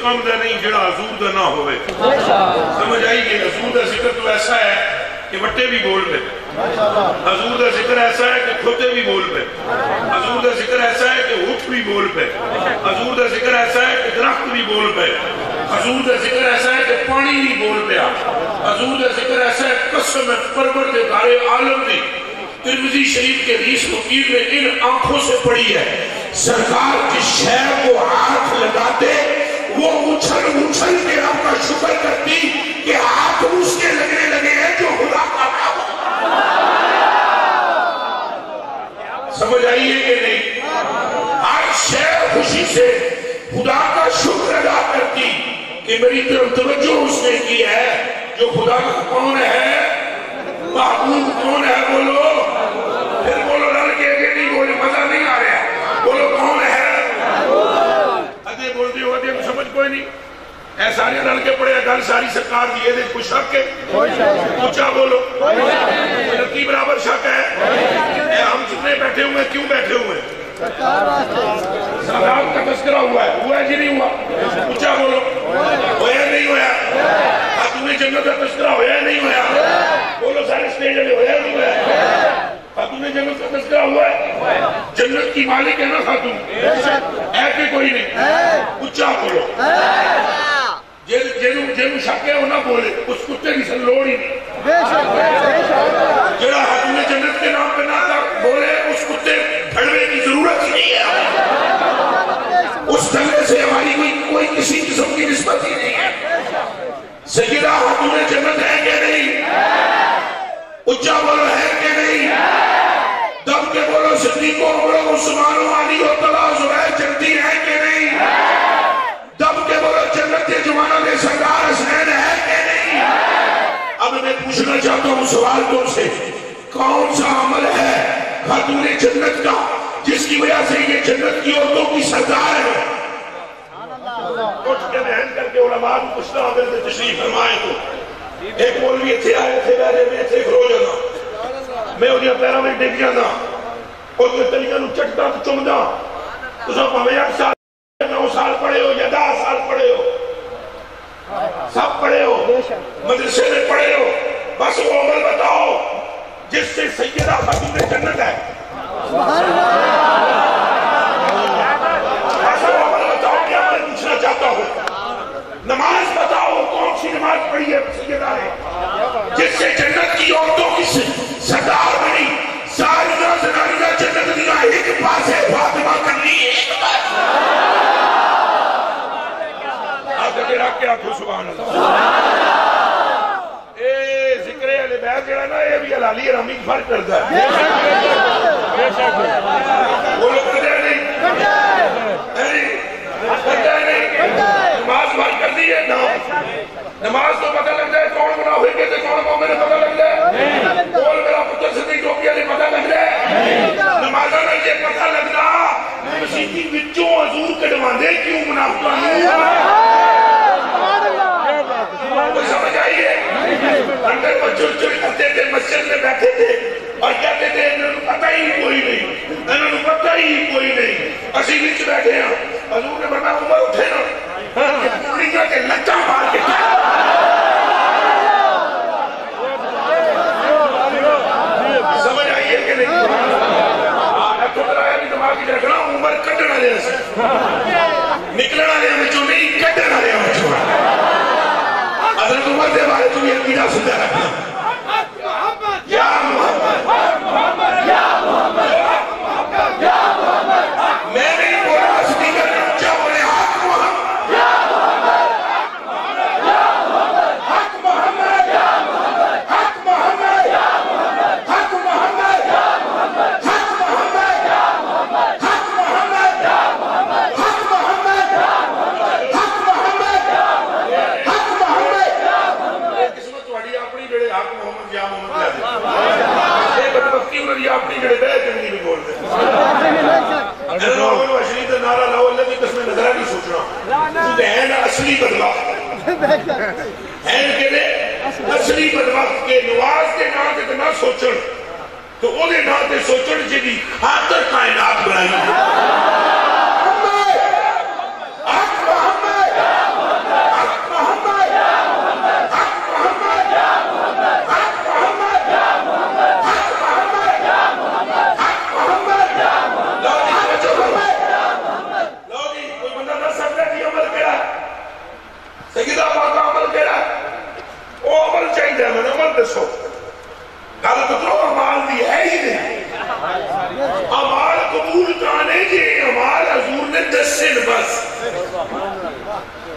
کام دا نہیں جڑا حضور دا نہ ہوئے. سمجھ آئی کہ حضور دا ذکر تو ایسا ہے کہ وٹے بھی بول پہ, حضور دا ذکر ایسا ہے کہ کھوتے بھی بول پہ, حضور دا ذکر ایسا ہے کہ اٹھ بھی بول پہ, حضور دا ذکر ایسا ہے کہ درخت بھی بول پہ, حضور دا ذکر ایسا ہے کہ پانی بھی بول پیا, حضور دا ذکر ایسا ہے قسم پروردگار عالم نے ترمذی شریف کے حدیث مفید میں ان آنکھوں سے پڑھی ہے, سرکار کی شہر کو ہاتھ لگاتے وہ اچھل اچھل کے رب کا شکر کرتی کہ ہاتھ اس کے لگنے لگے ہیں جو خدا کا نام. سمجھ آئیے کہ نہیں؟ ہر شہر خوشی سے خدا کا شکر ادا کرتی کہ میری طرف توجہ اس نے کی ہے. جو خدا کا کون ہے, معبود کون ہے, بولو پھر بولو رل کے نہیں بولے مزہ نہیں آ رہا, بولو کون ہے. ادھے بولتے ہو ادھے سمجھ کوئی نہیں, اے سارے رل کے پڑے گل ساری سرکار دیئے دے کوئی شک ہے, اونچا بولو لکی برابر شک ہے. اے ہم جتنے بیٹھے ہوئے کیوں بیٹھے ہوئے, سرکار کا تذکرہ ہوا ہے جی نہیں ہوا, اونچا بولو ہویا نہیں ہویا, خاتون جنت کا تذکرہ ہویا نہیں ہویا, بولو سارے سٹیج میں ہویا نہیں ہویا, خاتون جنت کا تذکرہ ہوا ہے, جنت کی مالک ہے نا خاتون, ہے کہ کوئی نہیں, اونچا بولو. جنہوں شک ہے وہ نہ بولے, اس کتے کی سن لوڑ ہی نہیں, جڑا خاتون جنت کے نام پہ نہ بولے اس کتے بھڑوے کی ضرورت ہی نہیں ہے, اس جنگے سے ہماری کوئی کسی قسم کی نسبت ہی نہیں ہے. سیدہ خاتون جنت ہے کہ نہیں, اچھا بولو ہے کہ نہیں, دب کے بولو صدیق و عمر و عثمان و علی و طلحہ زبیر جنتی ہے کہ نہیں, دب کے بولو جنت کے جوانوں کے سردار حسین ہے کہ نہیں. اب میں پوچھنا چاہتا ہوں سوال تم سے, کون سا عمل ہے خاتون جنت کا جس کی وجہ سے یہ جنت کی عورتوں کی سردار ہے؟ اٹھ کے بہن کر کے علماء کو پوچھنا اگر سے تشریف فرمائیں تو. ایک مولوی تھے آئے تھے بیرے میں تھے کھرو جانا, میں انہیں پیرا میں ڈگ جانا, اور میں تلیاں نو چٹتا تو چمدا, تو سب ہمیں 8 سال 9 سال پڑھے ہو یا 10 سال پڑھے ہو, سب پڑھے ہو, مدرسے میں پڑھے ہو, بس وہ عمل بتاؤ جس سے سیدہ خاتون جنت ہے. چاہتا ہوں نماز بتاؤ کون سی نماز پڑھی ہے سیدہ نے جس سے جنت کی عورتوں کی سردار بنی. ساریہ زنانیہ جنت دیا ایک پاس ہے, فاطمہ کرنی ایک پاس. آپ جگہ رکھ کے آنکھو سبحان اللہ. اے ذکر علی بیت جڑا نا یہ بھی حلالی رحمی فرق کرتا ہے. وہ لوگ کدھے نہیں نماز بات کر دی ہے نا, نماز تو پتہ لگ جائے کون منافق ہے کون مومن ہے پتہ لگ جائے, کون میرا پتر صدیق ٹوپی علی پتہ لگ جائے, نمازہ نہ یہ پتہ لگنا مسیحی وچوں حضور کڑواندے کیوں منافقہ نہیں. کوئی سمجھ آئیے, اندر وہ چڑ چڑ کرتے تھے, مسجد میں بیٹھے تھے اور کہتے تھے انہوں نے پتہ ہی کوئی نہیں, انہوں نے پتہ ہی کوئی نہیں, اسی وچ بیٹھے ہیں. حضور نے فرمایا عمر اٹھے نا کہ پوڑیاں کے لچا مار کے سمجھ آئیے کہ نہیں. اب تو کرایا بھی دماغ کی رکھنا, عمر کٹنا لے سے نکلنا لے ہمیں جو نہیں کٹنا لے ہمیں چھوڑا. حضرت عمر دے بارے تم یہ عقیدہ سنتا رکھنا, یا محمد یا محمد یا محمد. میں نہیں بولا سپیکر نے اونچا بولے حق محمد یا محمد, حق محمد یا محمد, حق محمد یا محمد, حق محمد یا محمد, حق محمد یا محمد, حق محمد یا محمد, حق محمد یا محمد, حق محمد یا محمد, حق محمد یا محمد. قسمت تہاڈی اپنی جڑے حق محمد یا محمد لے اے بدبختی انہاں دی اپنی جڑے بے چنگی بھی بول دے. اگر نومن و عشری تو نعرہ لاؤ اللہ کی قسمیں نظرہ نہیں سوچنا, تو ہے نا اصلی بدبخت ہے کہ لے اصلی بدبخت کے نواز کے نام کے نہ سوچن تو وہ دے نام کے سوچن جدی خاطر کائنات بنائی. حق محمد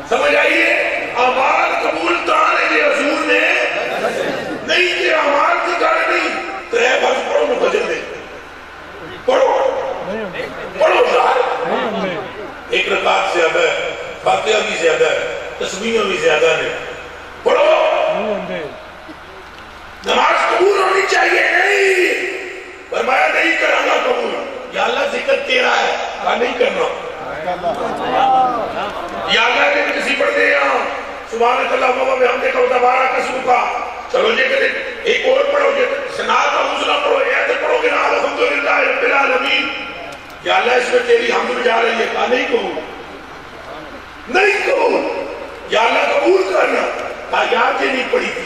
سمجھ آئیے اعمال قبول تانے کے حضور نے نہیں کہ اعمال کی گل نہیں ترے بس پڑھو میں بجن دے پڑھو یار ایک رکعت سے زیادہ ہے فاتحہ بھی زیادہ ہے تسبیحیں بھی زیادہ ہے پڑھو نماز قبول ہونی چاہیے نہیں فرمایا نہیں کروں گا قبول یا اللہ ذکر تیرا ہے کہا نہیں کرنا یا اللہ نے کسی پڑھ دے یہاں سبحانک اللہم و بحمدک و تبارک اسمک چلو یہ کہتے ایک اور پڑھو یہ سنات کا حوصلہ پڑھو یہ پڑھو گے نا الحمدللہ رب العالمین یا اللہ اس میں تیری حمد جا رہی ہے کہا نہیں قبول نہیں قبول یا اللہ قبول کرنا کہا یاد یہ نہیں پڑھی تھی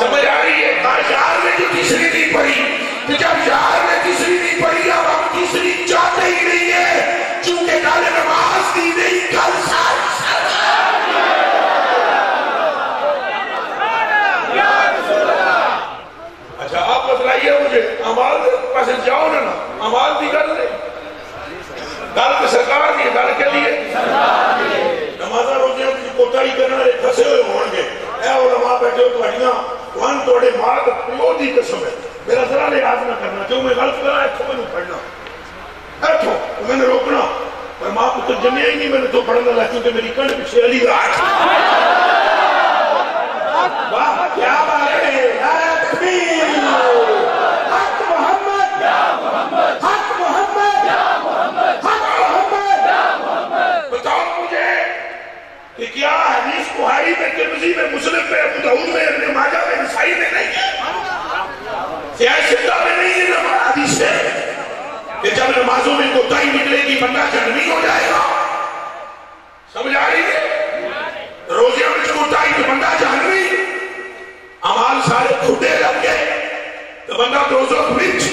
سمجھ آ رہی ہے کہا یار میں جو تیسری نہیں پڑھی کہ جب یار میں تیسری نہیں پڑھی اب ہم تیسری چاہتے ہی نہیں ہے چونکہ کل نماز دی نہیں کل ساری اچھا آپ بتلائیے مجھے عمال پاس جاؤ نا عمال دی گل نہیں گل تو سرکار دی گل کے لیے نمازہ روزیاں کی کوتاہی کرنا پھنسے ہوئے ہون گے اے علماء بیٹھے ہو توڑیاں وہاں توڑے ماں کا پیو دی قسم ہے میرا ذرا لحاظ نہ کرنا جو میں غلط کرا ایتھو میں نے پڑھنا ایتھو میں نے روکنا پر ماں کو تو جمعہ ہی نہیں میں نے تو پڑھنا لگا کیونکہ میری کنڈ پیچھے علی راج واہ کیا بات ہے نعرہ تکبیر حق محمد یا محمد حق محمد یا محمد حق محمد یا محمد بتاؤ مجھے کہ کیا حدیث بخاری میں ترمذی میں مسلم میں ابو داؤد میں ابن ماجہ میں نسائی میں نہیں ہے سیاستہ میں نہیں ہے حدیث سے کہ جب نمازوں میں کوتاہی نکلے گی بندہ جہنمی ہو جائے گا سمجھ آ رہی ہے روزیوں میں کوتاہی تو بندہ جہنمی اعمال سارے کھٹے لگ گئے تو بندہ دوزخ وچ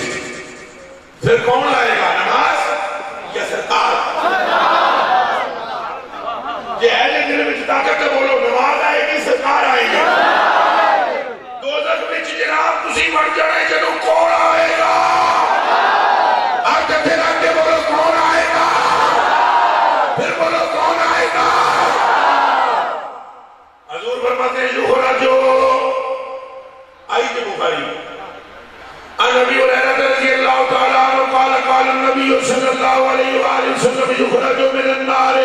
پھر کون آئے گا نماز یا سرکار یہ ہے جو دل میں طاقت ہے بولو نماز آئے گی سرکار آئے گی دوزخ وچ جناب تسی مر جانے جدوں کون آئے گا آپ کہتے لگ کے بولو کون آئے گا پھر بولو کون آئے گا حضور فرماتے ہیں یخرج آئیت بخاری النبی حریرہ رضی اللہ تعالیٰ عنہ قال قال النبی صلی اللہ علیہ وآلہ وسلم یخرج من النار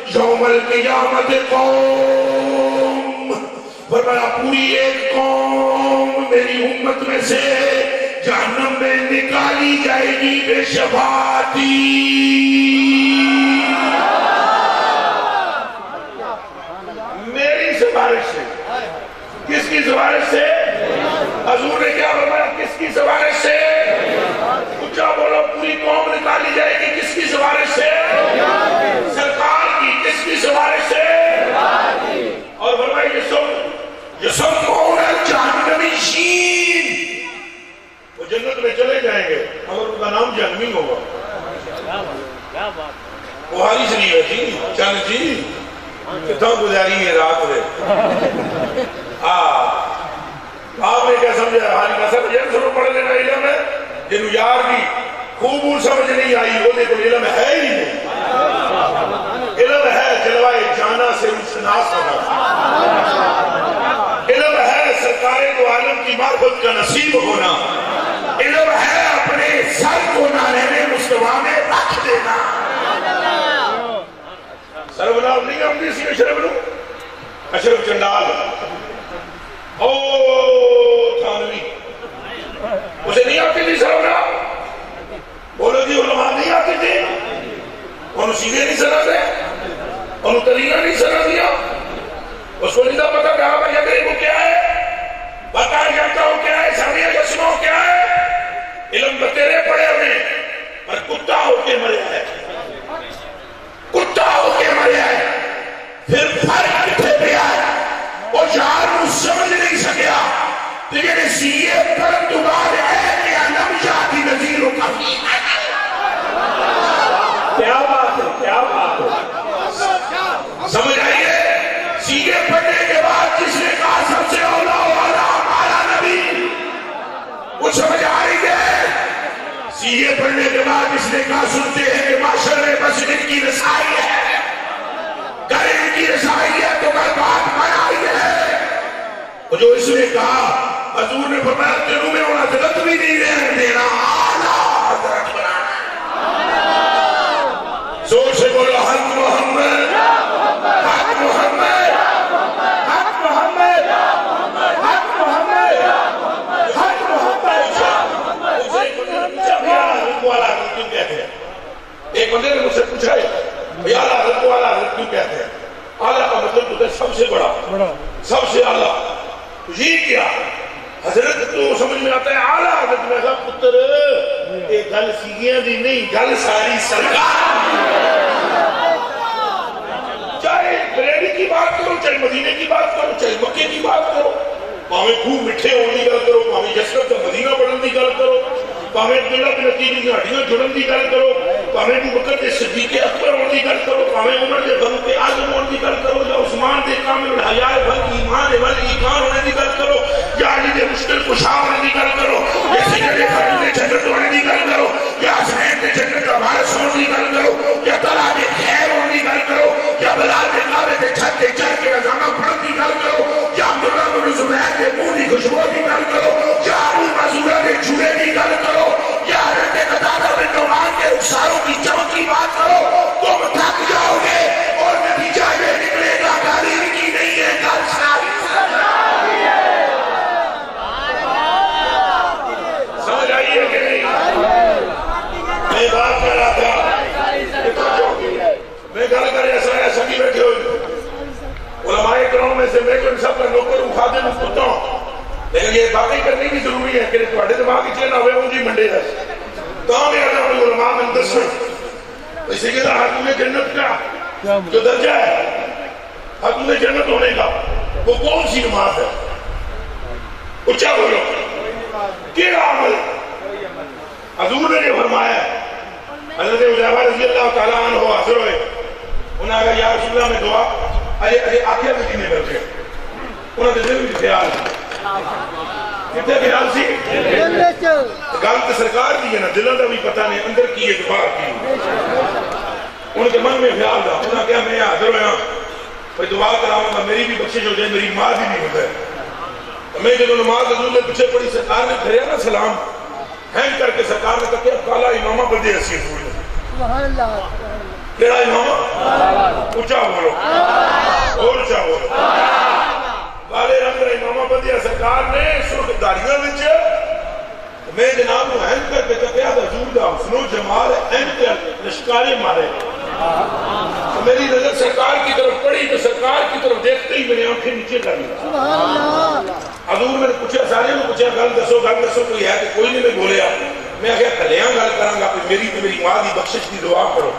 یوم القیامت قوم فرمایا پوری ایک قوم میری امت میں سے جہنم میں نکالی جائے گی بے شفاعتی میری سفارش سے کس کی سفارش سے حضور نے کیا فرمایا کس کی سفارش سے اچھا بولو پوری قوم نکالی جائے گی کس کی سفارش سے سرکار کی کس کی سفارش سے اور فرمایا یہ سب کون ہے جہنمی شین وہ جنت میں چلے جائیں گے مگر ان کا نام جہنمی ہوگا بخاری شریف ہے جی چند جی کتنا گزاری ہے رات میں آپ نے کیا سمجھا حالی کا سمجھا سنو پڑھ لینا علم ہے جنہوں یار بھی خوب سمجھ نہیں آئی وہ دیکھو علم ہے ہی نہیں علم ہے جلوائے جانا سے شناس ہونا علم ہے سرکار دو عالم کی معرفت کا نصیب ہونا علم ہے اپنے سر کو نانے مصطفیٰ میں رکھ دینا سروناو نہیں آمدی سی اشرف نو اشرف چندال او تھانوی اسے نہیں آتی تھی سروناو بولو جی علماء نہیں آتی تھی انہوں سیدھے نہیں سنا دے انہوں طریقہ نہیں سنا دیا اس کو نہیں پتا کہا بھائی اگر وہ کیا ہے بتا جاتا ہوں کیا ہے سامیا جسموں کیا ہے علم بتیرے پڑے ہوئے پر کتا ہو کے مرے ہے کتا ہو کے مرے ہے پھر فرق کتے پہ آیا وہ یار وہ سمجھ نہیں سکیا لیکن سیئے پر دوبارے ہے کہ علم شاہدی نظیر و کفی کیا بات ہے کیا بات ہے سمجھ آئیے سیئے پڑھنے کے بعد جس نے کہا سب سے اولا والا ہمارا نبی وہ سمجھ آئی ہے سیئے پڑھنے کے بعد جس نے کہا سنتے ہیں کہ ماشاء زور سے بولو حق محمد، حق محمد، حق محمد، حق محمد، حق محمد۔ مجھے ایک بندے نے پوچھا بھیا حضرت والا حضرت کیوں کہتے ہیں؟ ایک بندے نے مجھ سے پوچھا ہے بھیا حضرت والا حضرت کیوں کہتے ہیں؟ اعلیٰ کا مطلب ہوتا ہے سب سے بڑا، سب سے اعلیٰ۔ یہ کیا حضرت تو سمجھ میں آتا ہے اعلیٰ حضرت میں کہا پتر ایک گل سیگیاں دی نہیں، گل ساری سرکار دی۔ چاہے بریلی کی بات کرو، چاہے مدینے کی بات کرو، چاہے مکے کی بات کرو، پاویں خوب مٹھے ہونے کی گل کرو، پاویں یسرب کا مدینہ بڑھن کی گل کرو، پاویں عبداللہ بن عتیق دی ہڈیاں جڑن کی گل کرو، پاویں ابو بکر کے صدیق اکبر ہونے کی گل کرو، پاویں عمر کے فاروق اعظم ہونے کی گل کرو، یا عثمان کے کامل الحیاء والایمان والایقان ہونے کی گل کرو، یا علی کے مشکل کشا ہونے کی گل کرو، یا سیدنا خلیل کے جنت ہونے کی گل کرو، یا حسین کے جنت کا وارث ہونے کی گل کرو، یا طلحہ کے خیر ہونے کی گل کرو، یا بلال کے کعبے کے چھت کے چڑھ کے اذانہ پڑھنے کی گل کرو، یا عبداللہ بن زبیر کے منہ کی خوشبو کی گل کرو، یا ابو معذورہ کے جھولے کی گل کرو، یا حضرت قتادہ بن نعمان کے رخساروں کی چمک کی بات کرو، تم تھک جاؤ گے اور نتیجہ یہ نکلے گا گالی کی نہیں ہے، گل ساری سرکار کی ہے۔ سمجھ آئیے کہ نہیں؟ میں بات کر رہا تھا، میں گل کر رہا سارے سبھی بیٹھے ہوئے علماء کرام میں سے میں جو ان سب کا نوکر خادم کتا ہوں، لیکن یہ باقی کرنے کی ضروری ہے کہ تھوڑے دماغ کی چیز نہ ہوئے ہوں جی منڈے ہے تو میں آتا ہوں علماء میں دس اسی کے لئے حکم جنت کا جو درجہ ہے حکم جنت ہونے کا وہ کون سی نماز ہے؟ اچھا بولو کیا عمل؟ حضور نے جو فرمایا ہے حضرت حذیفہ رضی اللہ تعالیٰ عنہ حاضر ہوئے انہوں نے کہا یا رسول اللہ میں دعا اجے آخر میں کنے بیٹھے انہوں نے دل میں خیال کتنے خیال سی گل تو سرکار دی ہے نا دلوں کا بھی پتہ نہیں اندر کی ایک بار کی ان کے من میں خیال تھا انہوں نے کہا میں حاضر ہویا بھائی دعا کراؤں گا میری بھی بخشش ہو جائے میری ماں بھی نہیں ہوتا ہے میں جب نماز حضور نے پیچھے پڑی سرکار نے پھریا نا سلام ہینگ کر کے سرکار نے کہا کالا امامہ بدے حسین ہوئی سبحان اللہ کیڑا امامہ اچھا بولو اور اچھا بولو کالے رنگ کا امامہ بدیا سرکار نے سرخ داڑیاں وچ میں جناب کو ہینگ کر کے کہا حضور دا حسن و جمال ہینگ کر لشکارے مارے میری نظر سرکار کی طرف پڑی تو سرکار کی طرف دیکھتے ہی میری آنکھیں نیچے کر لی حضور میں نے پوچھا سارے میں پوچھا گل دسو کوئی ہے تو کوئی نہیں میں بولیا میں کہا کلیاں گل کروں گا میری تو میری ماں دی بخشش کی دعا کرو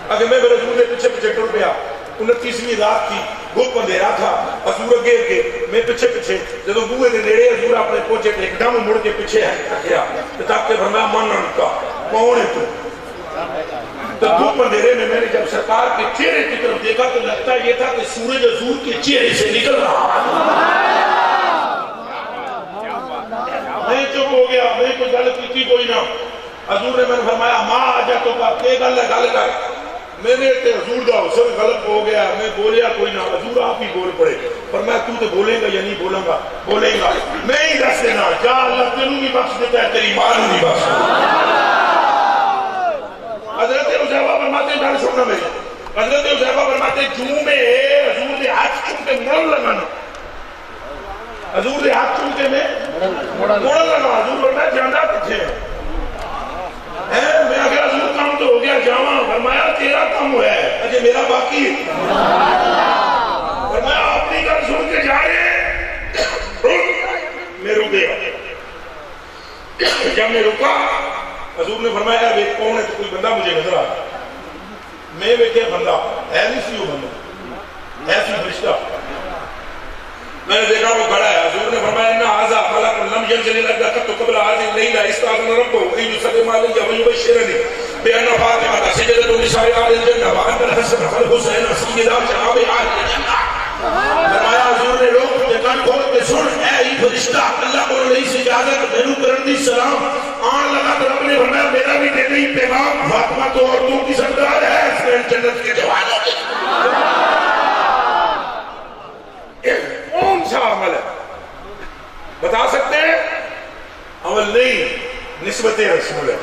اگر میں میرے حضور نے پیچھے پیچھے ٹر پیا 29ویں رات کی گھپ اندھیرا تھا حضور اگے اگے میں پیچھے پیچھے جب بوئے دے نیڑے حضور اپنے پہنچے ایک دم مڑ کے پیچھے رکھیا تاکہ فرمایا من انکا کون ہے تو گھپ اندھیرے میں نے جب سرکار کے چہرے کی طرف دیکھا تو لگتا یہ تھا کہ سورج حضور کے چہرے سے نکل رہا میں چپ ہو گیا میں کوئی گل کی کوئی نہ حضور نے میں نے فرمایا ماں آجا تو کہ گل ہے گل کر میں نے حضور دا حسن غلط ہو گیا میں بولیا کوئی نہ حضور آپ ہی بول پڑے پر میں تو بولیں گا یا نہیں بولوں گا بولیں گا میں ہی دس دینا کیا اللہ تینوں بھی بخش دیتا ہے تیری ماں نے بھی بخش حضرت حذیفہ فرماتے گل سننا میری حضرت حذیفہ فرماتے جوں میں حضور دے ہاتھ چوم کے مڑن لگانا حضور دے ہاتھ چوم کے میں مڑن لگا حضور فرمایا جاندہ کتھے میں اگر حضور کام تو ہو گیا جاواں فرمایا تیرا کام ہوا ہے اجے میرا باقی فرمایا اپنی گل سن کے جا رہے میں رک گیا جب میں رکا حضور نے فرمایا وہ کون ہے تو کوئی بندہ مجھے نظر آ میں ویکھیا بندہ ہے نہیں سی وہ بندہ ہے سی فرشتہ میں نے دیکھا وہ کھڑا ہے حضور نے فرمایا ان ھذا ملک لم ينزل الا قبل هذه الليله استاذن ربه ان يسلم علي ويبشرني بان فاطمه سيده النساء اهل الجنه وان الحسن والحسين سيدا شباب اهل الجنه فرمایا حضور نے لوگ کان کھول کے سن اے یہ فرشتہ اللہ کو نہیں سے اجازت مینوں کرن دی سلام آن لگا تو رب نے فرمایا میرا بھی دے نہیں پیغام فاطمہ تو عورتوں کی سردار ہے اس جنت کے جوانوں کی کون سا عمل ہے بتا سکتے ہیں عمل نہیں نسبت رسول ہے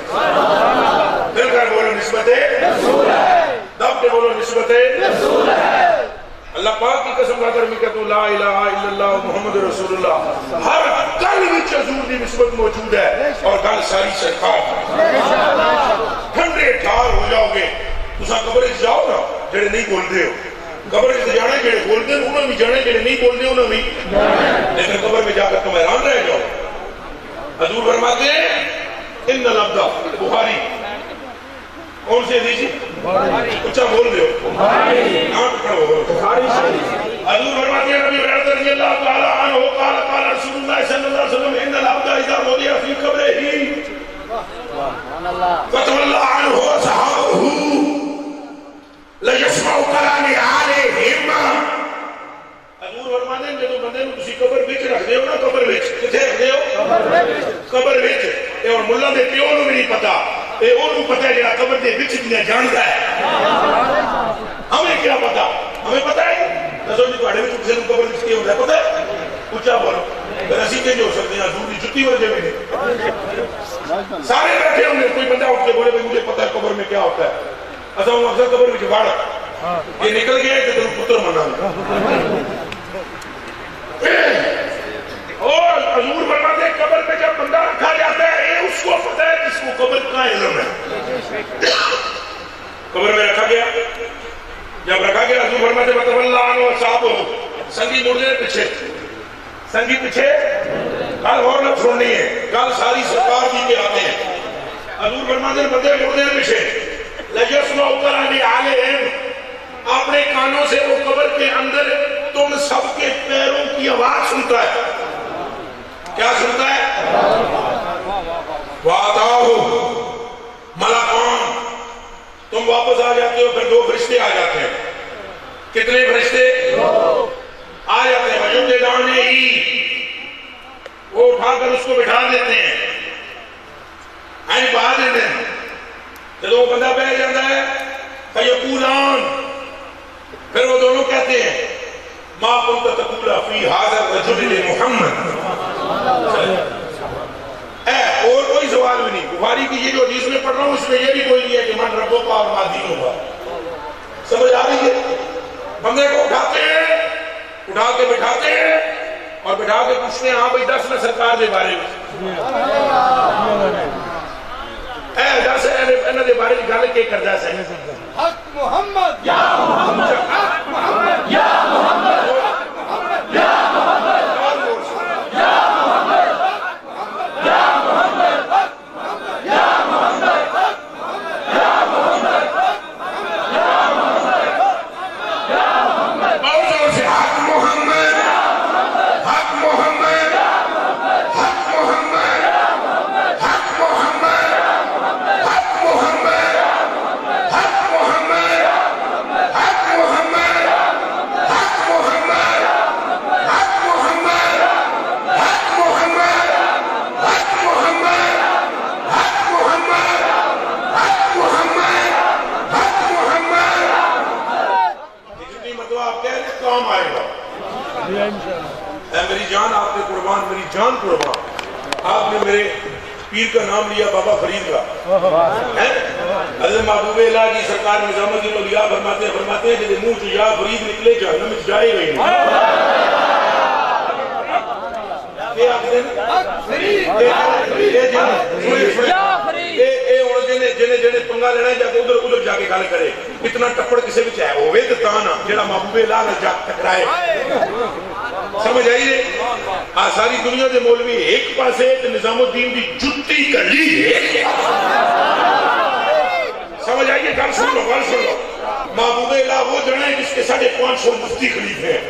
دل کر بولو نسبت رسول ہے اللہ پاک کی قسم کھا کر میں کہتا ہوں لا الہ الا اللہ محمد رسول اللہ ہر گل وچ حضور دی نسبت موجود ہے اور گل ساری سرکار ٹھنڈے ٹھار ہو جاؤ گے تساں قبر وچ جاؤ نا جڑے نہیں بولدے ہو قبر وچ جانے جڑے بولدے انہاں بھی جانے جڑے نہیں بولدے انہاں بھی لیکن قبر میں جا کر تم حیران رہ جاؤ حضور فرماتے ہیں ان العبد بخاری کون سے حدیث اچھا بول رہے ہو نام پڑھو حضور فرماتے ہیں نبی ہریرہ رضی اللہ تعالی عنہ قال قال رسول اللہ صلی اللہ علیہ وسلم ان العبد اذا وضع في قبره فتولى عنه اصحابه ليسمع كلام عليهم حضور فرماتے ہیں جب بندے نو تسی قبر وچ رکھ دیو نا قبر وچ کتے رکھ دیو قبر وچ اے ہن ملہ دے پیو نو بھی نہیں پتہ اے انہوں پتہ ہے جڑا قبر دے وچ دیا جانتا ہے ہمیں کیا پتہ ہمیں پتہ ہے دسو جی تواڈے وچ کسے نوں قبر وچ کی ہوندا ہے پتہ ہے اونچا بولو پھر اسی کہ ہو سکتے ہیں حضور دی جُتی ورگے بھی نہیں سارے بیٹھے ہوں گے کوئی بندہ اٹھ کے بولے مجھے پتہ ہے قبر میں کیا ہوتا ہے اساں ہوں اکثر قبر وچ وڑ یہ نکل گیا کہ تم پتر منا اور حضور فرماتے ہیں قبر پہ جب بندہ رکھا جاتا ہے یہ اس کو پتہ ہے جس کو قبر کا علم ہے قبر میں رکھا گیا جب رکھا گیا حضور فرماتے ہیں فتولى عنه اصحابه سنگی مڑ گئے پیچھے سنگی پیچھے کل اور نہ سننی ہے کل ساری سرکار جی کے آتے ہیں حضور فرماتے ہیں بندے مڑ گئے پیچھے لَيَسْمَعُ كَلَامِ عَلَيْهِمْ اپنے کانوں سے وہ قبر کے اندر تم سب کے پیروں کی آواز سنتا ہے کیا سنتا ہے وَعَطَاهُ مَلَكَانِ تم واپس آ جاتے ہو پھر دو فرشتے آ جاتے ہیں کتنے فرشتے آ جاتے ہیں وَجُدَّانِ وہ اٹھا کر اس کو بٹھا دیتے ہیں بہا دیتے ہیں جب وہ بندہ بیٹھ جاتا ہے فَيَقُولَانِ پھر وہ دونوں کہتے ہیں مَا كُنْتَ تَقُولَ فِي هَذَا الرَّجُلِ لِمُحَمَّدٍ اور کوئی سوال بھی نہیں بخاری کی یہ جو حدیث میں پڑھ رہا ہوں اس میں یہ بھی کوئی نہیں ہے کہ من ربوں کا اور مادین ہوگا سمجھ آ رہی ہے بندے کو اٹھاتے ہیں اٹھا کے بٹھاتے ہیں اور بٹھا کے پوچھتے ہیں ہاں بھائی دس میں سرکار دے بارے میں دس انہوں دے بارے میں گل کے کردا ہے حق محمد یا محمد حق محمد یا محمد یا محمد یا محمد یا محمد یا محمد یا محمد یا محمد یا محمد بہت زور سے حق محمد حق محمد حق محمد حق محمد حق محمد حق محمد حق محمد حق محمد حق محمد حق محمد حق محمد حق محمد حق محمد حق محمد جتنی مطلب آپ کہہ رہے کام آئے گا اے میری جان آپ نے قربان میری جان قربان آپ نے میرے پیر کا نام لیا بابا فرید کا حضرت محبوب الہ کی سرکار نظام الدین اولیاء فرماتے ہیں جب منہ سے یا فرید نکلے جہنم میں جائے گا ہی نہیں پنگا لینا جاتے ادھر جا کے گل کرے اتنا ٹپڑ کسی بھی چاہے ہوئے تو تانا جڑا محبوب الہ نے جا ٹکرائے سمجھ آئیے ساری دنیا دے مولوی ایک پاسے نظام الدین دی جتی کلی سمجھ آئیے گل سن لو محبوب الہ وہ جڑا ہے جس کے 550 مفتی خلیفے ہیں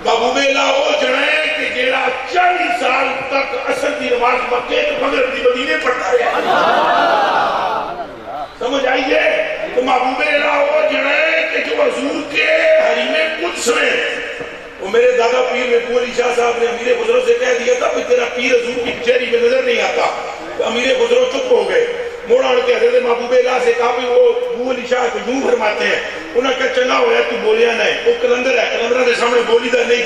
محبوب الہ وہ جڑا ہے کہ جیڑا 40 سال تک اثر دی نماز مکے تو مغرب دی مدینے پڑھتا ہے سمجھ آئیے تو محبوب الہ وہ جڑا ہے کہ جو حضور کے حریم قدس میں وہ میرے دادا پیر محبوب علی شاہ صاحب نے امیر خسرو سے کہہ دیا تھا کہ تیرا پیر حضور کی کچہری میں نظر نہیں آتا تو امیر خسرو چپ ہو گئے موڑا ان کے حضرت محبوب اللہ سے کہا بھی وہ محبوب علی شاہ کو یوں فرماتے ہیں انہوں نے کہا چنگا ہوا تو بولیا نہیں وہ کلندر ہے کلندرہ دے سامنے بولی دا نہیں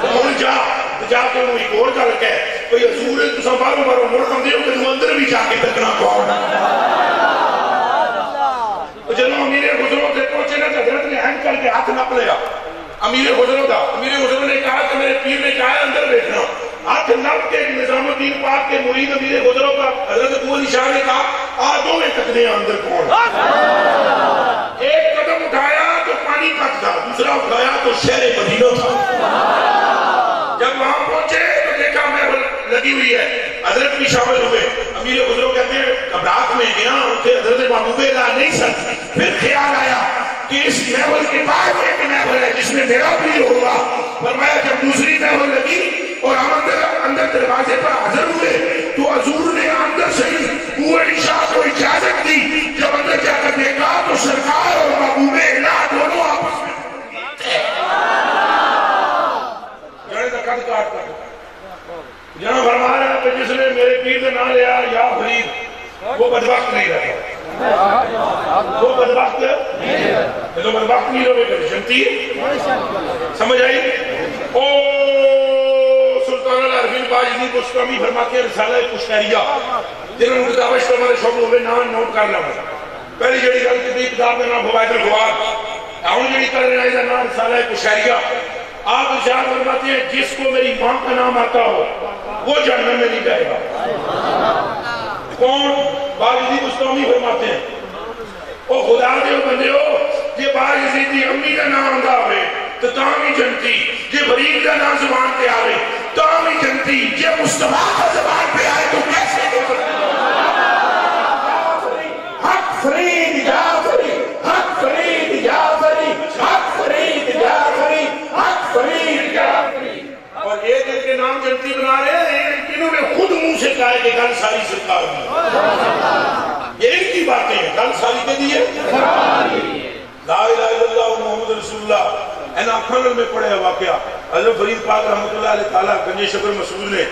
تو جا کے انہوں ایک اور گل کہے کوئی حضور ہے تو سنبھالو مارو موڑ کم دیو کہ تو اندر بھی جا کے تکنا کون جنہوں امیر خسرو سے پہنچے نا تو حضرت نے ہینگ کر کے ہاتھ نپ لیا امیر خسرو نے کہا کہ میرے پیر نے کہا ہے اندر بیٹھنا. ہاتھ نب کے نظام الدین پاک کے مرید امیر خسرو کا حضرت ابو علی شاہ نے کہا دو میں تکنے اندر کون. ایک قدم اٹھایا تو پانی تک تھا, دوسرا اٹھایا تو شہر مدینہ تھا. جب وہاں پہنچے تو دیکھا محفل لگی ہوئی ہے, حضرت بھی شامل ہوئے. امیر خسرو کہتے ہیں گھبراہٹ میں گیا, حضرت محبوب اللہ نہیں سن. پھر خیال آیا کہ اس محفل کے بعد ایک محفل ہے جس میں میرا پیر ہوگا. فرمایا جب دوسری محفل لگی اور ہم اندر دروازے پر حاضر ہوئے تو حضور نے اندر سے ابو علی شاہ کو اجازت دی. جب اندر جا کر دیکھا تو سرکار اور محبوب اللہ دونوں آپس میں جہاں فرما رہا ہے کہ جس نے میرے پیر سے نہ لیا یا فرید وہ بدبخت نہیں رہتا. وہ بدبخت ہے تو بدبخت نہیں رہے گا جنتی سمجھ آئی. او سلطان العارفین باجدی بستامی فرماتے ہیں رسالہ کشتریہ جنہوں نے کتاب اشتر ہمارے شوق ہوئے نام نوٹ کر لیا. پہلی جڑی گل کی کتاب کا نام فوائد الفوائد, ہم جڑی کر رہے ہیں نام رسالہ کشتریہ. آپ ارشاد فرماتے ہیں جس کو میری ماں کا نام آتا ہو وہ جہنم میں نہیں جائے گا. کون؟ باجدی بستامی فرماتے ہیں او خدا دے بندے ہو یہ باجدی دی امی کا نام آندا ہوئے تو تاں بھی جنتی, یہ فرید کا نام زبان پہ آئے تاں بھی جنتی, یہ مصطفیٰ کا زبان پہ آئے تو کیسے حق فرید جعفری, حق فرید جعفری, حق فرید جعفری, حق فرید جعفری. اور ایک ایک کے نام جنتی بنا رہے ہیں, انہوں نے خود منہ سے کہا ہے کہ گل ساری سرکار دی. یہ ایک کی باتیں ہیں, گل ساری کے دیئے لا الہ الا اللہ محمد رسول اللہ. اینا کھنل میں پڑے ہیں واقعہ. حضرت فرید پاک رحمت اللہ علیہ تعالیٰ گنج شکر مسعود نے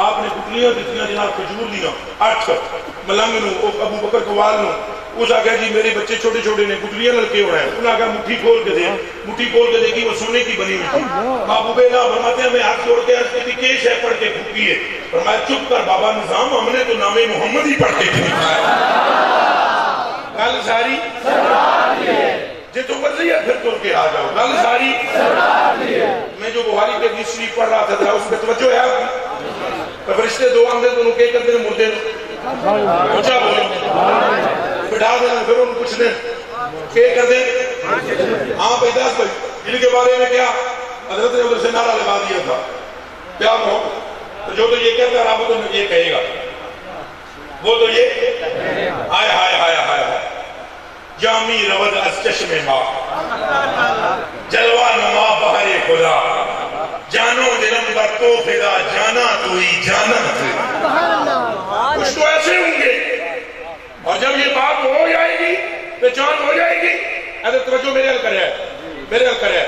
آپ نے کٹلیاں دتیاں جناب کھجور لیاں 8 ملنگ نو ابو بکر قوال نو. اس آگیا جی میرے بچے چھوٹے چھوٹے نے کٹلیاں لڑکے ہو رہے ہیں. انہوں نے آگیا مٹھی کھول کے دے, مٹھی کھول کے دیکھی وہ سونے کی بنی ہوئی تھی. محبوب اللہ فرماتے ہیں میں ہاتھ جوڑ کے عرض کی کہ شے پڑھ کے پھوکی ہے. فرمایا چپ کر بابا نظام, ہم نے تو نام محمد ہی پڑھ کے لکھا ہے. گل ساری جی تو مرضی ہے پھر تر کے آ جاؤ. گل ساری میں جو بخاری کے حدیث شریف پڑھ رہا تھا اس پہ توجہ ہے آپ کی. فرشتے دو آندے تو انہوں کہہ کرتے ہیں مردے اونچا بولے بٹھا دینا, پھر انہوں پوچھ دیں کہہ کر دیں ہاں بھائی دس بھائی جن کے بارے میں کیا حضرت نے ادھر سے نعرہ لگا دیا تھا کیا محبت, تو جو تو یہ کہتا ہے رابط تو یہ کہے گا, وہ تو یہ ہائے ہائے ہائے ہائے جامی رود از چشم ماں جلوہ نما بہر خدا جانو دلم کا تو فدا جانا تو ہی جانا تو. کچھ تو ایسے ہوں گے اور جب یہ بات ہو جائے گی پہچان ہو جائے گی. اگر توجہ میرے حل کرے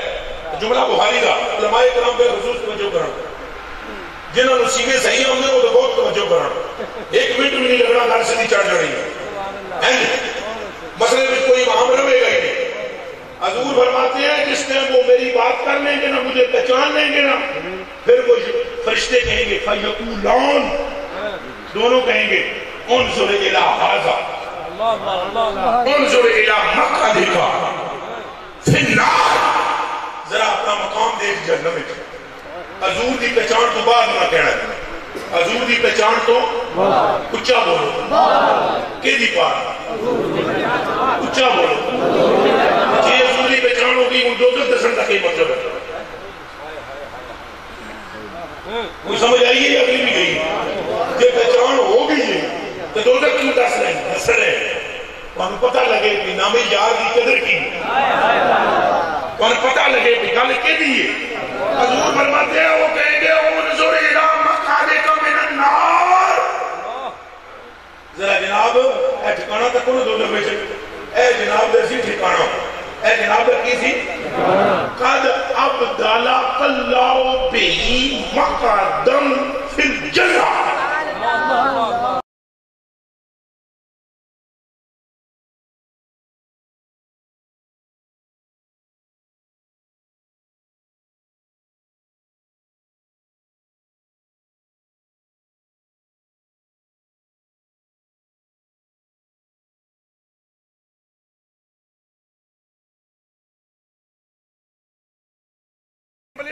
جملہ بخاری دا علماء کرام پہ خصوص توجہ کرن, جنہوں نے سینے صحیح ہوں گے وہ تو بہت توجہ کرن. 1 منٹ بھی نہیں لگنا گھر سے نہیں چڑھ جڑی ہے. مسئلے میں کوئی وہاں رہے گا ہی نہیں. حضور فرماتے ہیں جس نے وہ میری بات کر لیں گے نا, مجھے پہچان لیں گے نا, پھر وہ فرشتے کہیں گے فَيَقُولَانَ, دونوں کہیں گے انظر الى هذا انظر الى مقعدك فی النار, ذرا اپنا مقام دیکھ جہنم میں. حضور دی پہچان تو بعد نہ کہنا ہے, حضور دی پہچان تو اچھا بولو کہ دی بات اچھا بولو. جی حضور دی پہچان ہوگی ان دو دسن تک ہی مطلب ہے. کوئی سمجھ آئیے یا اگلی بھی گئی کہ پہچان ہوگی جی تو دو تک کیوں دس رہے ہیں, دس رہے ہیں کون پتہ لگے کہ نام یار کی قدر کی, کون پتہ لگے کہ گل کے دیئے. حضور فرماتے ہیں وہ کہیں گے انظر الى مقعدک من النار, ذرا جناب اے ٹھکانہ تک انہوں دو دفعے سے اے جناب دیسی ٹھکانہ, اے جناب کی تھی قد ابدالک اللہ بہی مقعدم فی الجنہ.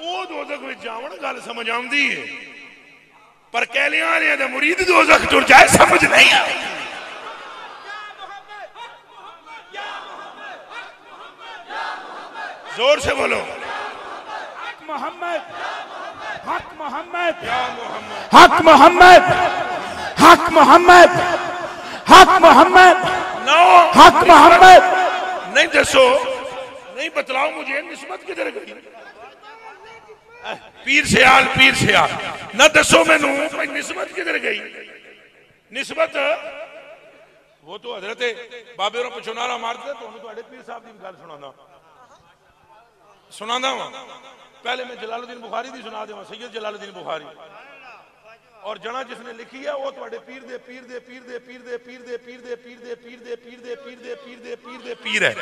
وہ دوزخ میں جاون گل سمجھ آندی ہے پر کہلیاں والے دا مرید دوزخ ٹر جائے سمجھ نہیں آئی زور سے بولو حق محمد حق محمد یا محمد حق محمد حق محمد حق محمد نو حق محمد نہیں دسو نہیں بتلاؤ مجھے نسبت کدھر گئی پیر سیال نہ دسو میں نو نسبت کدھر گئی نسبت وہ تو حضرت بابے اور پچھونارا مارتے تو انہوں تو پیر صاحب دی گل سنانا ہوں پہلے میں جلال الدین بخاری دی سنا دے سید جلال الدین بخاری اور جنا جس نے لکھی ہے وہ تواڈے پیر دے پیر دے پیر دے پیر دے پیر دے پیر دے پیر دے پیر دے پیر دے پیر دے پیر دے پیر دے پیر ہے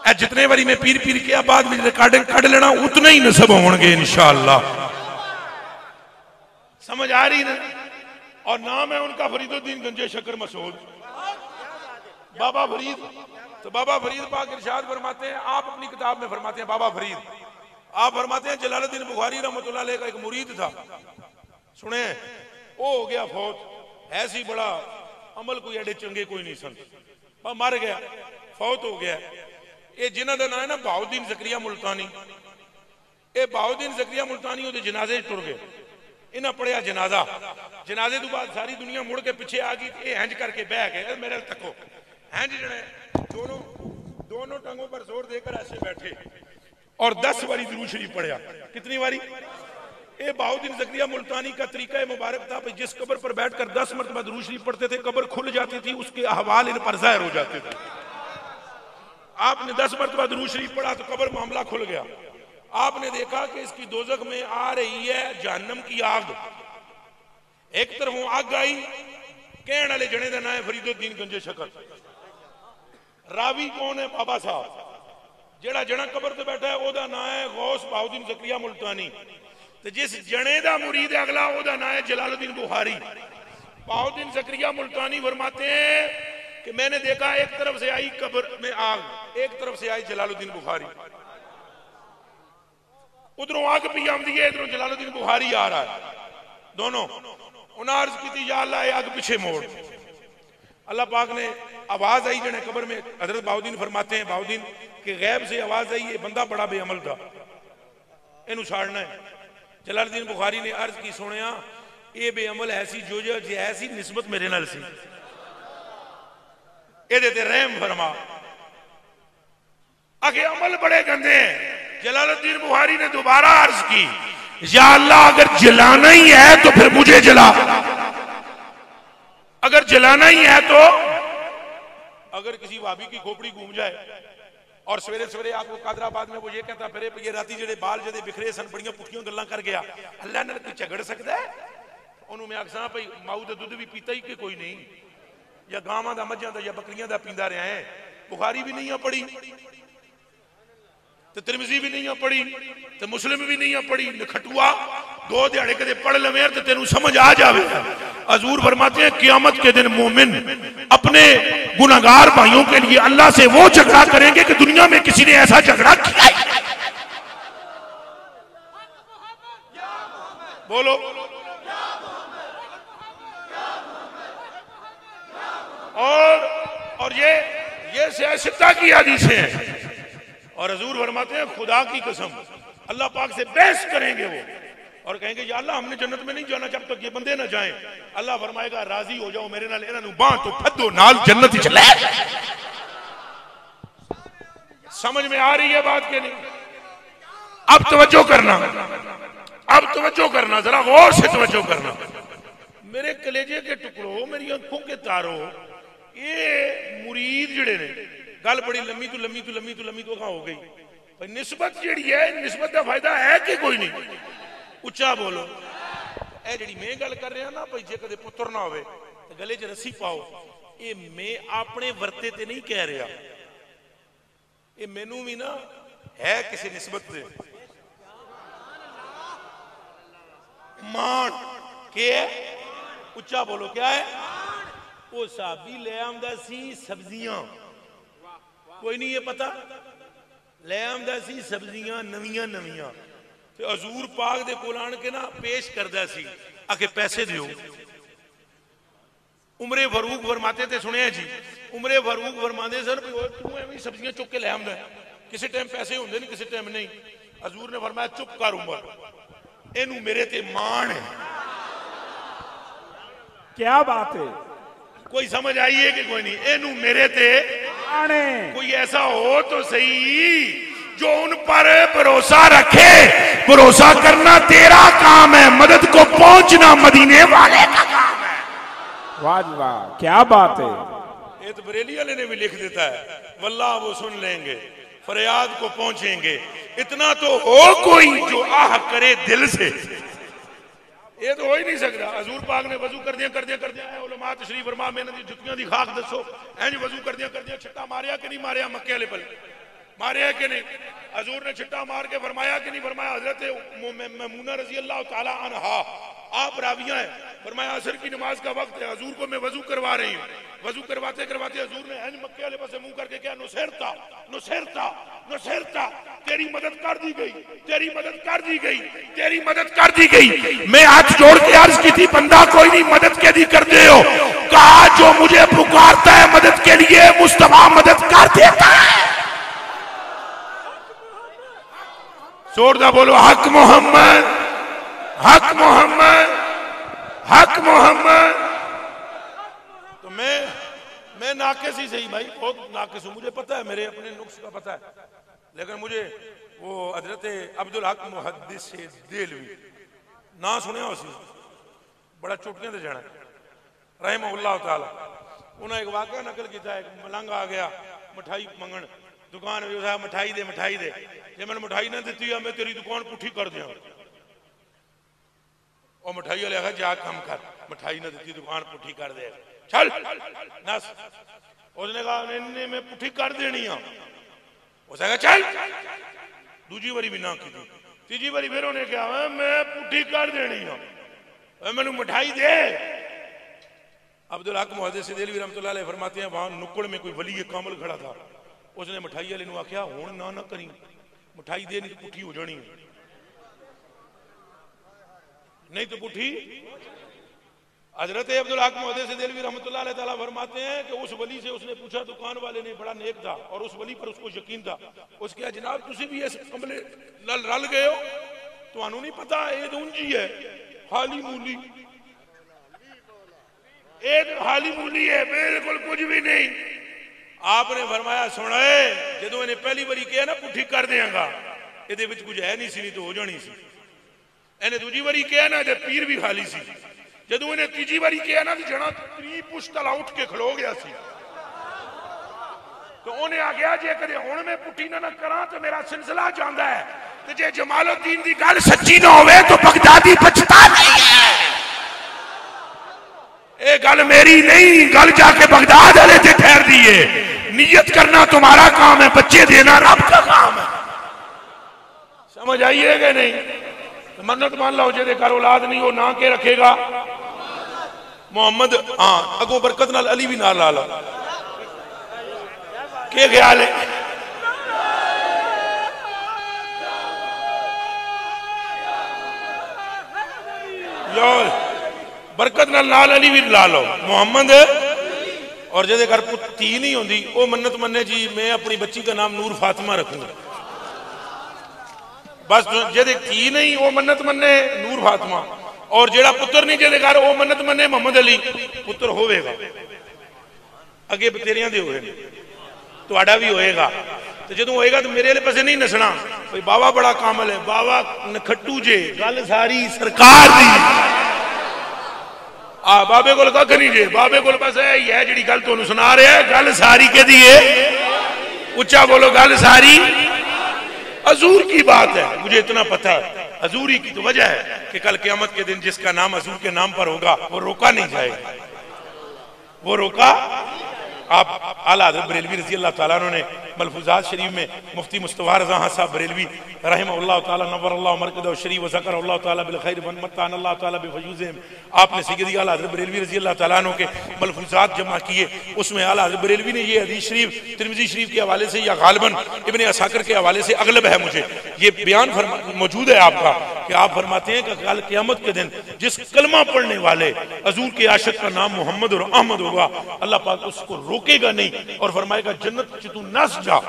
اے جتنے باری میں پیر پیر کیا بعد میں ریکارڈنگ کڈ لینا اتنے ہی نسب ہون گے انشاءاللہ سمجھ آ رہی نا اور نام ہے ان کا فرید الدین گنجے شکر مسعود بابا فرید تو بابا فرید پاک ارشاد فرماتے ہیں آپ اپنی کتاب میں فرماتے ہیں بابا فرید آپ فرماتے ہیں جلال الدین بخاری رحمۃ اللہ علیہ کا ایک مرید تھا سنیں وہ ہو گیا فوت ایسی بڑا عمل کوئی ایڈے چنگے کوئی نہیں سن مر گیا فوت ہو گیا یہ جنہ دا نام ہے نا بہاؤدین زکریا ملتانی یہ بہاؤدین زکریا ملتانی وہ جنازے ٹر گئے انہاں پڑھیا جنازے تو بعد ساری دنیا مڑ کے پیچھے آ گئی یہ ہنج کر کے بہ گئے میرے تکو ہنج جڑے دونوں ٹانگوں پر زور دے کر ایسے بیٹھے اور 10 باری درود شریف پڑھیا کتنی باری اے بہاؤدین زکریا ملتانی کا طریقہ مبارک تھا جس قبر پر بیٹھ کر 10 مرتبہ درود شریف پڑھتے تھے قبر کھل جاتی تھی اس کے احوال ان پر ظاہر ہو جاتے تھے آپ نے 10 مرتبہ درود شریف پڑھا تو قبر معاملہ کھل گیا آپ نے دیکھا کہ اس کی دوزخ میں آ رہی ہے جہنم کی آگ ایک طرف آگ آئی کہنے والے جنے دا نام ہے فرید الدین گنجے شکر راوی کون ہے بابا صاحب جڑا جنا قبر تے بیٹھا ہے او دا نام ہے غوث بہاؤدین زکریا ملتانی تے جس جنے دا مرید ہے اگلا او دا نام ہے جلال الدین بخاری بہاؤدین زکریا ملتانی فرماتے ہیں کہ میں نے دیکھا ایک طرف سے آئی قبر میں آگ ایک طرف سے آئی جلال الدین بخاری ادھروں آگ پی آمدی ہے ادھروں جلال الدین بخاری آ رہا ہے دونوں انہاں عرض کی تھی یا اللہ اے آگ پیچھے موڑ اللہ پاک نے آواز آئی جنہیں قبر میں حضرت بہاؤدین فرماتے ہیں بہاؤدین کہ غیب سے آواز آئی یہ بندہ بڑا بے عمل تھا انہوں چھاڑنا ہے جلال الدین بخاری نے عرض کی سنیا یہ بے عمل ایسی جو ایسی نسبت میرے نال سی اے دیتے رحم فرما اگے عمل بڑے گندے ہیں جلال الدین بخاری نے دوبارہ عرض کی یا اللہ اگر جلانا ہی ہے تو پھر مجھے جلا اگر جلانا ہی ہے تو اگر کسی وابی کی کھوپڑی گھوم جائے اور سویرے سویرے آپ کو قادر آباد میں وہ یہ کہتا پھرے یہ راتی جڑے بال جڑے بکھرے سن بڑیاں پٹھیاں گلاں کر گیا اللہ نے کوئی جھگڑ سکتا ہے انہوں میں آکساں پئی ماؤ دا دودھ بھی پیتا ہی کہ کوئی نہیں یا گاواں دا مجھاں دا یا بکریاں دا پیندا رہا ہے بخاری بھی نہیں پڑھی تے ترمذی بھی نہیں پڑھی تے مسلم بھی نہیں پڑھی نکھٹوا 2 دیہاڑے کدے پڑھ لویں تے تینوں سمجھ آ جاوے حضور فرماتے ہیں قیامت کے دن مومن اپنے گناہگار بھائیوں کے لیے اللہ سے وہ جھگڑا کریں گے کہ دنیا میں کسی نے ایسا جھگڑا کیا بولو اور یہ سیاستہ کی حدیثیں ہیں اور حضور فرماتے ہیں خدا کی قسم اللہ پاک سے بحث کریں گے وہ اور کہیں گے یا اللہ ہم نے جنت میں نہیں جانا جب تک یہ بندے نہ جائیں اللہ فرمائے گا راضی ہو جاؤ میرے نال انہاں نوں باں تو پھدو نال جنت وچ لے سمجھ میں آ رہی ہے بات کہ نہیں اب توجہ کرنا ذرا غور سے توجہ کرنا میرے کلیجے کے ٹکڑوں میری آنکھوں کے تاروں یہ مرید جڑے نے گل بڑی لمبی تو کہاں ہو گئی نسبت جڑی ہے نسبت کا فائدہ ہے کہ کوئی نہیں اچھا بولو اے جڑی میں گل کر رہا نا بھائی جے کدے پتر نہ ہوئے تو گلے چ رسی پاؤ یہ میں اپنے ورتے تے نہیں کہہ رہا یہ مینوں بھی نا ہے کسی نسبت سے مان کیا ہے اچھا بولو کیا ہے وہ صحابی لے آمدہ سی سبزیاں کوئی نہیں یہ پتا لے آمدہ سی سبزیاں نویاں نویاں تے حضور پاک دے کول آن کے نا پیش کردہ سی آکے پیسے دیو. عمر فاروق فرماتے تھے, سنیں جی, عمر فاروق فرماتے سر تو ایویں سبزیاں چک کے لے آمدہ ہے, کسی ٹائم پیسے ہوندے نہیں کسی ٹائم نہیں. حضور نے فرمایا چپ کر عمر, اینو میرے تے مان ہے. کیا بات ہے, کوئی سمجھ آئیے کہ کوئی نہیں, اینو میرے تے مان ہے. کوئی ایسا ہو تو صحیح جو ان پر بھروسہ رکھے. بھروسہ کرنا تیرا کام ہے, مدد کو پہنچنا مدینے والے کا کام ہے. واہ جی واہ, کیا بات ہے. یہ تو بریلی والے نے بھی لکھ دیتا ہے, واللہ وہ سن لیں گے, فریاد کو پہنچیں گے. اتنا تو ہو کوئی جو آہ کرے دل سے, یہ تو ہو ہی نہیں سکتا. حضور پاک نے وضو کر دیا اے علماء تشریف فرما, میں نے دی جتیاں دی خاک دسو, این جی وضو کر دیا چھٹا ماریا کہ نہیں ماریا, مکے والے پل ماریا کہ نہیں. حضور نے چھٹا مار کے فرمایا کہ نہیں فرمایا. حضرت میمونہ رضی اللہ تعالی عنہا آپ راویہ ہیں, فرمایا عصر کی نماز کا وقت ہے, حضور کو میں وضو کروا رہی ہوں. وضو کرواتے حضور نے این مکے والے پاس منہ کر کے کیا, نصرتا نصرتا نصرتا, تیری مدد کر دی گئی, تیری مدد کر دی گئی, تیری مدد کر دی گئی. میں ہاتھ جوڑ کے عرض کی تھی بندہ کوئی نہیں مدد کے دی کر دے ہو. کہا جو مجھے پکارتا ہے مدد کے لیے مصطفیٰ مدد کر دیتا ہے. زور دا بولو حق محمد, حق محمد, حق محمد. تو میں ناقص ہی صحیح بھائی, بہت ناقص ہوں, مجھے پتہ ہے میرے اپنے نقص کا پتہ ہے, لیکن مجھے وہ حضرت عبدالحق محدث دہلوی نہ سنیا اسی بڑا چوٹیاں دے جانا رحمہ اللہ تعالی. انہوں نے ایک واقعہ نقل کیتا ہے, ایک ملنگ آ گیا مٹھائی منگن دکان میں, اسے مٹھائی دے مٹھائی دے, جب میں نے مٹھائی نہ دیتی ہے میں تیری دکان پٹھی کر دیا. اور مٹھائی والے کہا جا کم کر, مٹھائی نہ دیتی دکان پٹھی کر دے, چل نس. اس نے کہا میں پٹھی کر دینی ہوں. اس نے کہا چل. دوجی باری بھی نہ کی تھی, تیجی باری پھر انہیں کہا میں پٹھی کر دینی ہوں, میں نے مٹھائی دے. عبدالحق محدث دہلوی رحمۃ اللہ علیہ فرماتے ہیں وہاں نکڑ میں کوئی ولی کامل کھڑا تھا. اس نے مٹھائی والے نے آخیا ہون نہ کریں, مٹھائی دے نہیں تو پٹھی ہو جانی, نہیں تو پٹھی. حضرت عبدالحق محدث دہلوی رحمۃ اللہ علیہ تعالیٰ فرماتے ہیں کہ اس ولی سے اس نے پوچھا, دکان والے نے بڑا نیک تھا اور اس ولی پر اس کو یقین تھا. اس کہا جناب تسی بھی ایسے کملے رل گئے ہو, تو انہوں نہیں پتا عید انجی ہے خالی مولی, عید خالی مولی ہے بالکل کچھ بھی نہیں. آپ نے فرمایا سنائے جدو انہیں پہلی باری کہا نا پٹھی کر دیاں گا, یہ دے وچ کچھ ہے نہیں سی, نہیں تو ہو جانی سی. انہیں دوجی باری کہا نا جب پیر بھی خالی سی, جدو انہیں تیجی باری کہا نا تو جنا تری پشتلا اٹھ کے کھلو گیا سی. تو انہیں آگیا جے کدے ہون میں پٹھی نہ کراں تو میرا سلسلہ جاندہ ہے, تو جے جمال الدین دی گل سچی نہ ہوئے تو بغدادی بچتا نہیں ہے. اے گل میری نہیں, گل جا کے بغداد والے تے ٹھہر دیئے. نیت کرنا تمہارا کام ہے, بچے دینا رب کا کام ہے. سمجھ آئیے گا نہیں؟ منت مان لو جے دے گھر اولاد نہیں ہو نہ کے رکھے گا محمد. ہاں اگوں برکت نال علی بھی نال لا لو. کیا خیال ہے؟ برکت نال علی بھی لا لو محمد. اور جے دے گھر تھی نہیں ہوندی وہ منت منے جی میں اپنی بچی کا نام نور فاطمہ رکھوں گا, بس جے دے تھی نہیں وہ منت منے نور فاطمہ. اور جیڑا پتر نہیں جے دے گھر وہ منت منے محمد علی. پتر ہوئے گا اگے بتیریاں دے ہوئے تو آڑا بھی ہوئے گا, تو جدوں ہوئے گا تو میرے لئے پسے نہیں نسنا بھئی بابا بڑا کامل ہے, بابا نکھٹو جے گل ساری سرکار دی. بابے کو لگا نہیں جے, بابے کو بس ہے یہ جڑی گل تو سنا رہے ہیں گل ساری کے دیئے اچھا بولو گل ساری حضور کی بات ہے. مجھے اتنا پتہ ہے حضور ہی کی تو وجہ ہے کہ کل قیامت کے دن جس کا نام حضور کے نام پر ہوگا وہ روکا نہیں جائے گا, وہ روکا. آپ اعلیٰ حضرت بریلوی رضی اللہ تعالیٰ نے ملفوظات شریف میں مفتی مصطفیٰ رضا خان صاحب بریلوی رحمہ اللہ تعالیٰ نور اللہ مرکزہ الشریف وذکر اللہ تعالیٰ بالخیر متعن اللہ تعالیٰ بفیوزہم، آپ نے سیدی اعلیٰ حضرت بریلوی رضی اللہ تعالیٰ عنہ کے ملفوظات جمع کیے، اس میں اعلیٰ حضرت بریلوی نے یہ حدیث شریف ترمذی شریف کے حوالے سے یا غالباً ابن عساکر کے حوالے سے اغلب ہے مجھے یہ بیان موجود ہے آپ کا کہ آپ فرماتے ہیں کہ کل قیامت کے دن جس کلمہ پڑھنے والے حضور کے عاشق کا نام محمد اور احمد ہوگا، اللہ پاک اس کو روکے گا نہیں اور فرمائے گا جنت چ تو نس جا،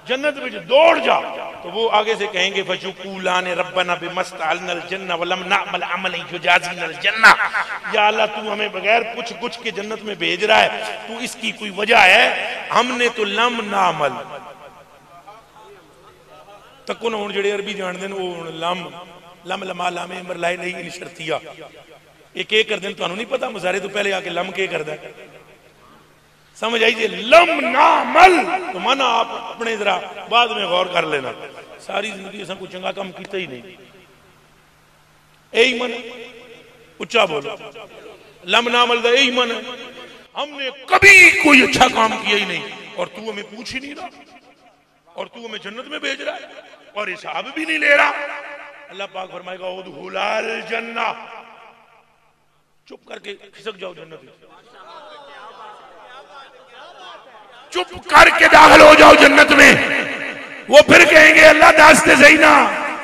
جنت وچ دوڑ جا، تو وہ آگے سے کہیں گے فَشُقُولَانِ رَبَّنَا بِمَسْتَعَلْنَا الْجَنَّةَ وَلَمْ نَعْمَلْ عَمَلًا يُجَازِينَا الْجَنَّةَ، یا اللہ تو ہمیں بغیر کچھ کے جنت میں بھیج رہا ہے، تو اس کی کوئی وجہ ہے؟ ہم نے تو لم نعمل تکن ہون جڑے عربی جان دین وہ لم لما لام امر لائے نہیں شرطیہ ایک ایک کر دین تو انہوں نہیں پتا مظاہرے تو پہلے آکے لم کے کر دیں سمجھ آئیے لم نعمل تو مانا آپ اپنے ذرا بعد میں غور کر لینا ساری زندگی ایسا کوئی چنگا کام کیتا ہی نہیں اے ایمان اچھا بولو لم نعمل دا اے ایمان ہے ہم نے کبھی کوئی اچھا کام کیا ہی نہیں اور تو ہمیں پوچھ ہی نہیں رہا اور تو ہمیں جنت میں بھیج رہا ہے اور حساب بھی نہیں لے رہا اللہ پاک فرمائے گا ادخلا الجنہ چپ کر کے کھسک جاؤ جنت میں چپ کر کے داخل ہو جاؤ جنت میں وہ پھر کہیں گے اللہ داستے زینا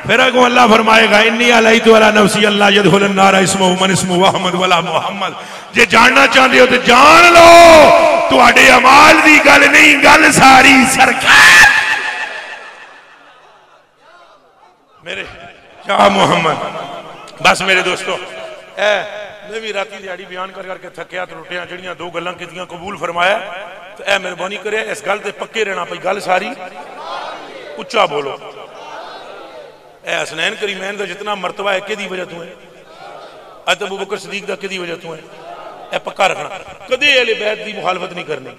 پھر اگو اللہ فرمائے گا انی علیتو علی نفسی اللہ یدخل النار اسمہ من اسمہ احمد ولا محمد جے جاننا چاہتے ہو تو جان لو تو اڈے عمال دی گل نہیں گل ساری سرکار میرے یا محمد بس میرے دوستو میں بھی راتی دیاڑی بیان کر کے تھکیا تو روٹیاں جڑیاں دو گلاں کیتیاں قبول فرمایا تو اے مہربانی کرے اس گل تے پکے رہنا پئی گل ساری اچھا بولو اے حسنین کریمین دا جتنا مرتبہ ہے کدی وجہ تو ہے حضرت ابو بکر صدیق دا کدی وجہ تو ہے اے پکا رکھنا کدی اہل بیت دی مخالفت نہیں کرنی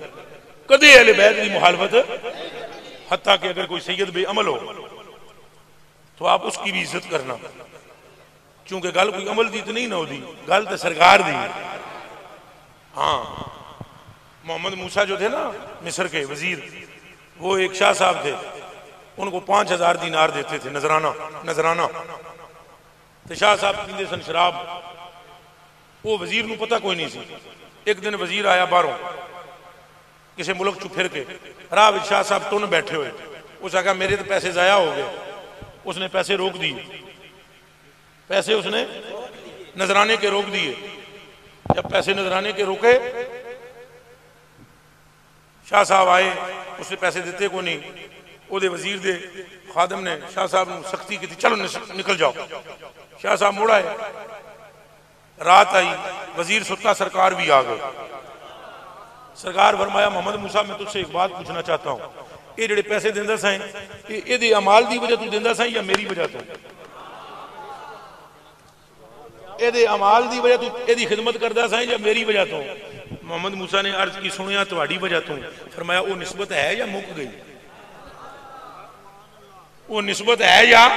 کدی اہل بیت دی مخالفت حتیٰ کہ اگر کوئی سید بے عمل ہو تو آپ اس کی بھی عزت کرنا چونکہ گل کوئی عمل دی تو نہیں نہ ہو دی گل تو سرکار دی ہاں محمد موسیٰ جو تھے نا مصر کے وزیر وہ ایک شاہ صاحب تھے ان کو 5000 دینار دیتے تھے نذرانہ تو شاہ صاحب پیندے سن شراب وہ وزیر نو پتہ کوئی نہیں سی ایک دن وزیر آیا باہروں کسی ملک چو پھر کے راہ وچ شاہ صاحب تو نہ بیٹھے ہوئے اس نے کہا میرے تو پیسے ضائع ہو گئے اس نے پیسے روک دیے پیسے اس نے نذرانے کے روک دیے جب پیسے نذرانے کے روکے شاہ صاحب آئے اس نے پیسے دیتے کو نہیں او دے وزیر دے خادم نے شاہ صاحب نے سختی کی تھی چلو نکل جاؤ شاہ صاحب موڑا ہے رات آئی وزیر ستا سرکار بھی آ گئے سرکار فرمایا محمد موسیٰ میں تجھ سے ایک بات پوچھنا چاہتا ہوں یہ جڑے پیسے دیندہ سائیں یہ دے عمال دی وجہ تو دیندہ سائیں یا میری وجہ تو یہ دے عمال دی وجہ تو یہ دی خدمت کردہ سائیں یا میری وجہ تو محمد موسیٰ نے عرض کی سنیا تواڈی وجہ تو فرمایا وہ نسبت ہے یا مک گئی وہ نسبت ہے یا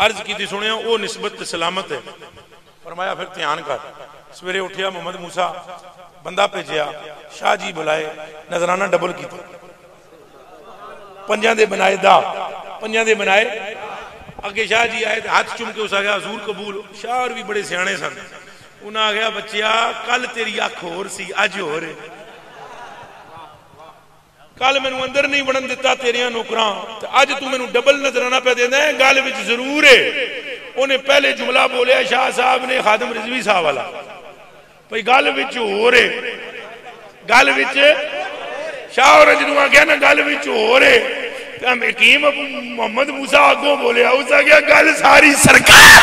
عرض کی تھی سنیا وہ نسبت سلامت ہے فرمایا پھر دھیان کر سویرے اٹھیا محمد موسیٰ بندہ بھیجیا شاہ جی بلائے نذرانہ ڈبل کی تھی پنجاں دے بنائے اگے شاہ جی آئے ہاتھ چم کے اس آگیا حضور قبول شاہ اور بھی بڑے سیانے سن انہاں آگیا بچیا کل تیری آنکھ ہور سی اج ہو رہے کل میں اندر نہیں بڑھن دیتا تیریاں نوکران اج تو میں ڈبل نظرانہ پہ دینا ہے گال وچ ضرور ہے انہیں پہلے جملہ بولیا شاہ صاحب نے خادم رضوی صاحب والا پہی گال وچ ہو رہے گال وچ شاہ اور جنہوں آگیا نا گال وچ ہو رہے حکیم محمد موسیٰ آگوں بولیا اس آگیا گل ساری سرکار